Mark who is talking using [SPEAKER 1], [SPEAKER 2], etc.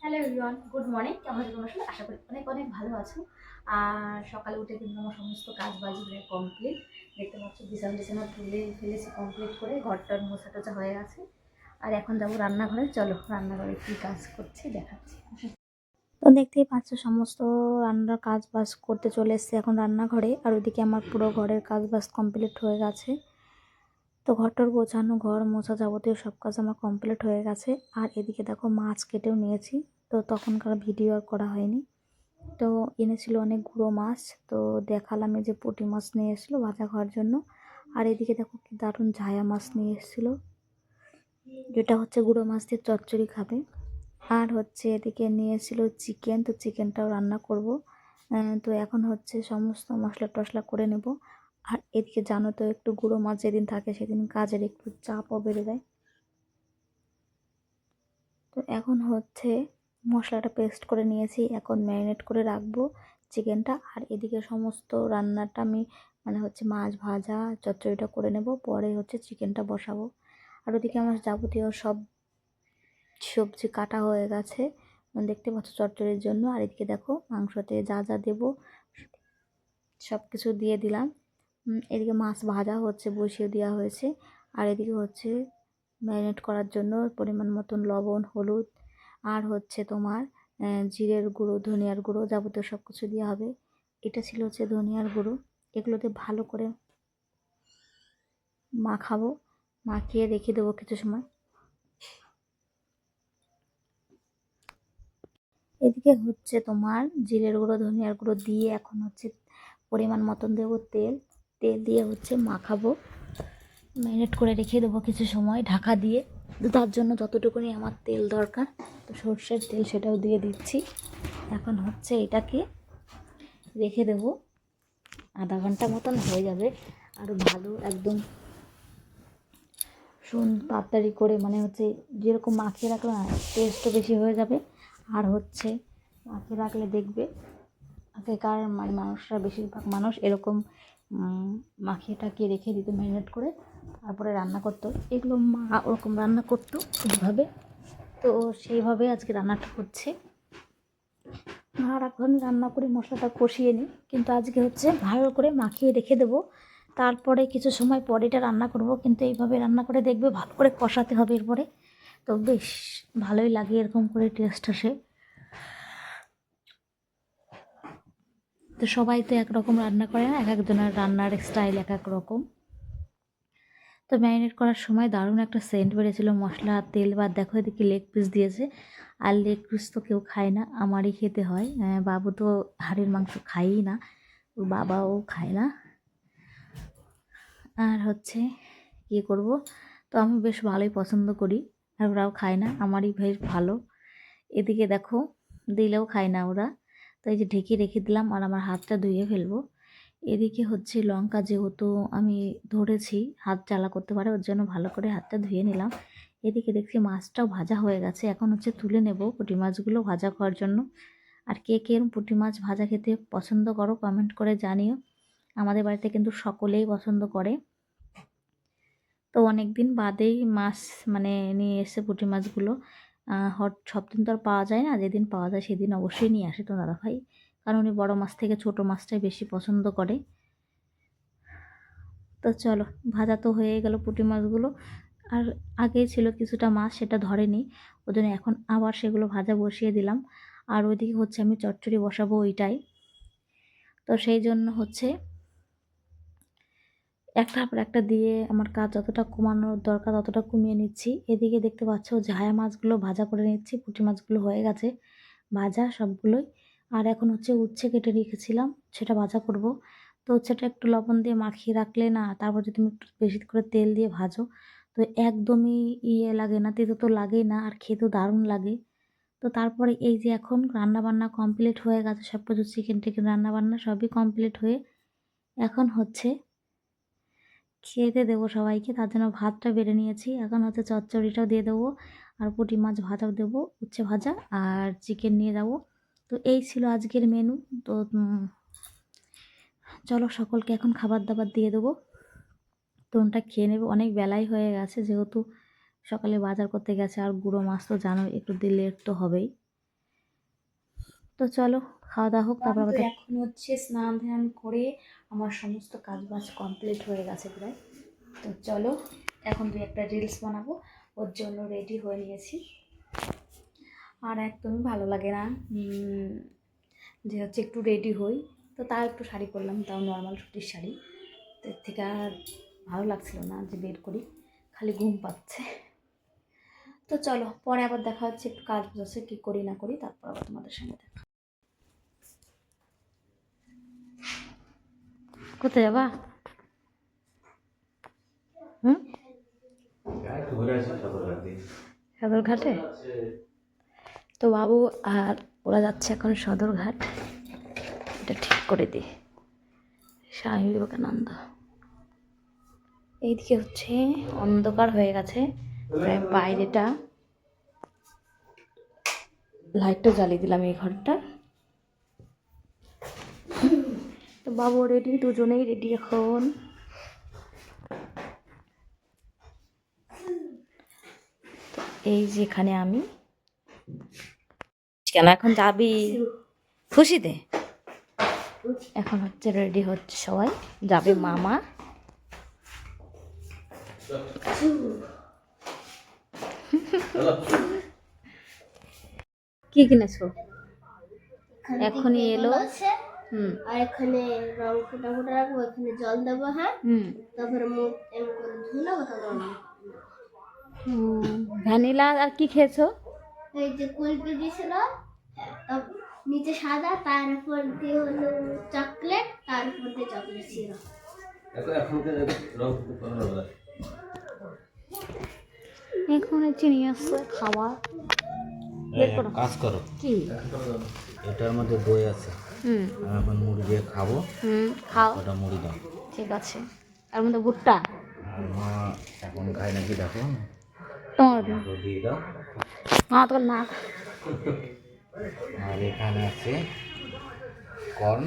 [SPEAKER 1] Hello everyone, good morning. কেমন আছো তোমরা সবাই? আশা করি অনেক অনেক ভালো আছো। আর সকালে উঠে কিন্তু আমার সমস্ত কাজ বাজ কমপ্লিট। দেখতে পাচ্ছ বিছানা টিছানা তুলে ফেলেছি, কমপ্লিট করে ঘরটার মোছা টোছা হয়ে গেছে। আর এখন যাবো রান্নাঘরে। চলো রান্নাঘরে কী কাজ করছি দেখাচ্ছি। তো দেখতেই পাচ্ছ সমস্ত রান্নার কাজ বাজ করতে চলে এসেছি এখন রান্নাঘরে। আর ওইদিকে আমার পুরো ঘরের কাজ বাজ কমপ্লিট হয়ে গেছে। তো ঘরটার গোছানো, ঘর মোছা, যাবতীয় সব কাজ আমার কমপ্লিট হয়ে গেছে। আর এদিকে দেখো মাছ কেটেও নিয়েছি। তো তখনকার ভিডিও আর করা হয়নি। তো এনেছিল অনেক গুঁড়ো মাছ, তো দেখালাম এই যে পুঁটি মাছ নিয়ে এসেছিলো ভাজা খাওয়ার জন্য। আর এদিকে দেখো কি দারুণ ঝায়া মাছ নিয়ে এসেছিলো, যেটা হচ্ছে গুঁড়ো মাছ দিয়ে চচ্চড়ি খাবে। আর হচ্ছে এদিকে নিয়ে এসেছিলো চিকেন, তো চিকেনটাও রান্না করব। তো এখন হচ্ছে সমস্ত মশলা টশলা করে নেব। আর এদিকে জানো তো একটু গুঁড়ো মাছ যেদিন থাকে সেদিন কাজের একটু চাপও বেড়ে যায়। তো এখন হচ্ছে মশলাটা পেস্ট করে নিয়েছি, এখন ম্যারিনেট করে রাখবো চিকেনটা। আর এদিকে সমস্ত রান্নাটা আমি হচ্ছে মাছ ভাজা চচ্চড়িটা করে নেব, পরে হচ্ছে চিকেনটা বসাবো। আর ওদিকে আমার যাবতীয় সব সবজি কাটা হয়ে গেছে, দেখতে পাচ্ছ চচ্চড়ির জন্য। আর এদিকে দেখো মাংসতে যা যা দেবো সব কিছু দিয়ে দিলাম। এদিকে মাছ ভাজা হচ্ছে, বসিয়ে দেওয়া হয়েছে। আর এদিকে হচ্ছে ম্যারিনেট করার জন্য পরিমাণ মতন লবণ, হলুদ, আর হচ্ছে তোমার জিরের গুঁড়ো, ধনিয়ার গুঁড়ো, যাবতীয় সব কিছু দেওয়া হবে। এটা ছিল হচ্ছে ধনিয়ার গুঁড়ো। এগুলোতে ভালো করে মাখাবো, মাখিয়ে রেখে দেবো কিছু সময়। এদিকে হচ্ছে তোমার জিরের গুঁড়ো, ধনিয়ার গুঁড়ো দিয়ে এখন হচ্ছে পরিমাণ মতন দেবো তেল। তেল দিয়ে হচ্ছে মাখাবো, ম্যারিনেট করে রেখে দেবো কিছু সময় ঢাকা দিয়ে। তো তার জন্য যতটুকুনি আমার তেল দরকার, তো সর্ষের তেল সেটাও দিয়ে দিচ্ছি। এখন হচ্ছে এটাকে রেখে দেব, আধা ঘন্টা মতন হয়ে যাবে। আর ভালো একদম তাড়াতাড়ি করে হচ্ছে যেরকম মাখিয়ে রাখলে না টেস্টও বেশি হয়ে যাবে। আর হচ্ছে মাখিয়ে রাখলে দেখবে আগেকার মানুষরা, বেশিরভাগ মানুষ এরকম মাখিয়ে টাকিয়ে রেখে দিত ম্যারিনেট করে, তারপরে রান্না করতো। এগুলো মা ওরকম রান্না করতো এইভাবে, তো সেইভাবে আজকে রান্নাটা করছি। আর এখন রান্না করে মশলাটা কষিয়ে নিই, কিন্তু আজকে হচ্ছে ভালো করে মাখিয়ে রেখে দেবো, তারপরে কিছু সময় পরে এটা রান্না করব। কিন্তু এইভাবে রান্না করে দেখবে ভালো করে কষাতে হবে এরপরে, তো বেশ ভালোই লাগে এরকম করে, টেস্ট আসে। তো সবাই তো একরকম রান্না করে না, এক একজনের রান্নার স্টাইল এক এক রকম। তো ম্যারিনেট করার সময় দারুণ একটা সেন্ট বেরিয়েছিল মশলা আর তেল। বা দেখো এদিকে লেগ পিস দিয়েছে, আর লেগ পিস তো কেউ খায় না, আমারই খেতে হয়। বাবু তো হাড়ের মাংস খায়ই না, বাবাও খায় না। আর হচ্ছে কী করব, তো আমি বেশ ভালোই পছন্দ করি, আর ওরাও খায় না, আমারই বেশ ভালো। এদিকে দেখো দিলেও খায় না ওরা, তো এই যে ঢেকে রেখে দিলাম। আর আমার হাতটা ধুয়ে ফেলবো। এদিকে হচ্ছে লঙ্কা যেহেতু আমি ধরেছি হাত জ্বালা করতে পারে, ওর জন্য ভালো করে হাতটা ধুয়ে নিলাম। এদিকে দেখছি মাছটাও ভাজা হয়ে গেছে, এখন হচ্ছে তুলে নেব পুঁটি মাছগুলো ভাজা খাওয়ার জন্য। আর কে কে পুঁটি মাছ ভাজা খেতে পছন্দ করো কমেন্ট করে জানিও। আমাদের বাড়িতে কিন্তু সকলেই পছন্দ করে। তো অনেক দিন বাদেই মাছ নিয়ে এসে পুঁটি মাছগুলো। সব দিন তো আর পাওয়া যায় না, যেদিন পাওয়া যায় সেদিন অবশ্যই নিয়ে আসে তো দাদাভাই, কারণ উনি বড়ো মাছ থেকে ছোটো মাছটাই বেশি পছন্দ করে। তো চলো, ভাজা তো হয়ে গেল পুঁটি মাছগুলো। আর আগেই ছিল কিছুটা মাছ, সেটা ধরেনি, ওই জন্য এখন আবার সেগুলো ভাজা বসিয়ে দিলাম। আর ওইদিকে হচ্ছে আমি চচ্চড়ি বসাবো ওইটাই, তো সেই জন্য হচ্ছে একটার পর একটা দিয়ে আমার কাজ যতটা কমানোর দরকার ততটা কমিয়ে নিচ্ছি। এদিকে দেখতে পাচ্ছ ঝায়া মাছগুলো ভাজা করে নিচ্ছি, পুঁটি মাছগুলো হয়ে গেছে ভাজা সবগুলোই। আর এখন হচ্ছে উচ্ছে কেটে রেখেছিলাম, সেটা ভাজা করব। তো উচ্ছেটা একটু লবণ দিয়ে মাখিয়ে রাখলে না, তারপর যদি তুমি একটু বেশি করে তেল দিয়ে ভাজো তো একদমই লাগে না, তেতো তো লাগেই না, আর খেতেও দারুণ লাগে। তো তারপরে এই যে এখন রান্নাবান্না কমপ্লিট হয়ে গেছে, সব কিছু চিকেন টিকেন রান্নাবান্না সবই কমপ্লিট হয়ে এখন হচ্ছে খেতে দেবো সবাইকে, তার জন্য ভাতটা বেড়ে নিয়েছি। এখন হচ্ছে চচ্চড়িটাও দিয়ে দেবো, আর পুঁটি মাছ ভাজাও দেবো, উচ্ছে ভাজা, আর চিকেন নিয়ে যাব। তো এই ছিল আজকের মেনু। তো চলো সকলকে এখন খাবার দাবার দিয়ে দেবো, তোনটা খেয়ে নেবে। অনেক বেলাই হয়ে গেছে যেহেতু সকালে বাজার করতে গেছে, আর গুঁড়ো মাছ তো জানো একটু দিলে তো হবেই। তো চলো খাওয়া দাওয়া হোক, তারপর আমাদের এখন হচ্ছে স্নান ধ্যান করে আমার সমস্ত কাজ বাজ কমপ্লিট হয়ে গেছে প্রায়। তো চলো এখন একটা রিলস বানাবো, ওর জন্য রেডি হয়ে নিয়েছি। আর একদমই ভালো লাগে না যে হচ্ছে একটু রেডি হই, তো তাও একটু শাড়ি পরলাম, তাও নর্মাল সুতির শাড়ি। তো এর থেকে আর ভালো লাগছিল না যে বের করি, খালি ঘুম পাচ্ছে। তো চলো পরে আবার দেখা হচ্ছে, একটু কাজ বসে কী করি না করি, তারপর আবার তোমাদের সঙ্গে দেখা। কোথায় যাবা? সদরঘাটে। তো বাবু আর ওরা যাচ্ছে এখন সদরঘাট, এটা ঠিক করে দিই। স্বামী বিবেকানন্দ। এইদিকে হচ্ছে অন্ধকার হয়ে গেছে প্রায়, বাইরেটা লাইটটা জ্বালিয়ে দিলাম এই ঘরটা। তো বাবু রেডি, দুজনেই রেডি এখন। তো এই যেখানে আমি কেন এখন যাবি খুশিতে, এখন হচ্ছে রেডি হচ্ছে সবাই, যাবে মামা। কি কিনেছো? এখনই এলো।
[SPEAKER 2] আর এখানে রং ফোটা ফোটা রাখবো, এখানে জল দেবো, হ্যাঁ, তারপরে মুখ এমন করে ধুলাবো, তারপর
[SPEAKER 1] ভ্যানিলা। আর কি খেয়েছো?
[SPEAKER 2] এই যে কুলপি দিয়েছিল, নিচে সাদা, তার উপর দিয়ে হলো চকলেট, তার উপর দিয়ে চকলেট সিরাপ।
[SPEAKER 1] এখন চিনি আসছে খাবার।
[SPEAKER 3] কাজ করো,
[SPEAKER 1] কি
[SPEAKER 3] এটার মধ্যে দই আছে, আমি এখন মুড়ি দিয়ে খাবো।
[SPEAKER 1] খাও,
[SPEAKER 3] ওটা মুড়ি দাও।
[SPEAKER 1] ঠিক আছে। এর মধ্যে ভুট্টা
[SPEAKER 3] আর মা এখন খায় নাকি দেখো,
[SPEAKER 1] তোমার
[SPEAKER 3] তো দিয়ে দাও।
[SPEAKER 1] মা তো না।
[SPEAKER 3] আর এখানে আছে কর্ন।